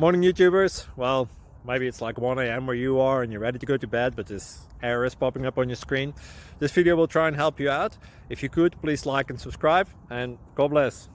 Morning YouTubers. Well, maybe it's like 1 a.m. where you are and you're ready to go to bed, but this error is popping up on your screen. This video will try and help you out. If you could, please like and subscribe, and God bless.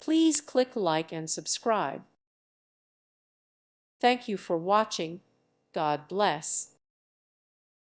Please click like and subscribe. Thank you for watching. God bless.